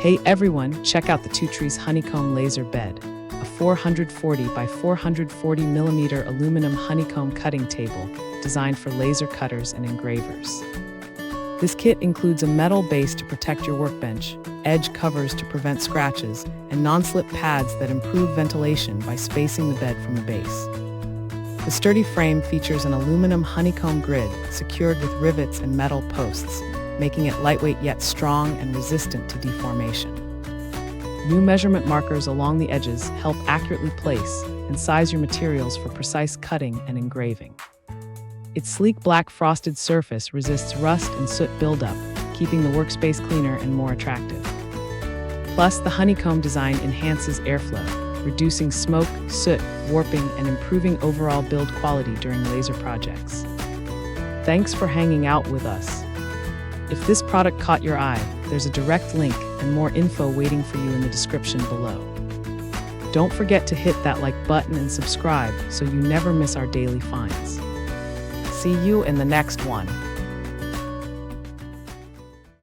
Hey everyone, check out the Twotrees Honeycomb Laser Bed, a 440 by 440 millimeter aluminum honeycomb cutting table designed for laser cutters and engravers. This kit includes a metal base to protect your workbench, edge covers to prevent scratches, and non-slip pads that improve ventilation by spacing the bed from the base. The sturdy frame features an aluminum honeycomb grid secured with rivets and metal posts, making it lightweight yet strong and resistant to deformation. New measurement markers along the edges help accurately place and size your materials for precise cutting and engraving. Its sleek black frosted surface resists rust and soot buildup, keeping the workspace cleaner and more attractive. Plus, the honeycomb design enhances airflow, reducing smoke, soot, warping, and improving overall build quality during laser projects. Thanks for hanging out with us. If this product caught your eye, there's a direct link and more info waiting for you in the description below. Don't forget to hit that like button and subscribe so you never miss our daily finds. See you in the next one.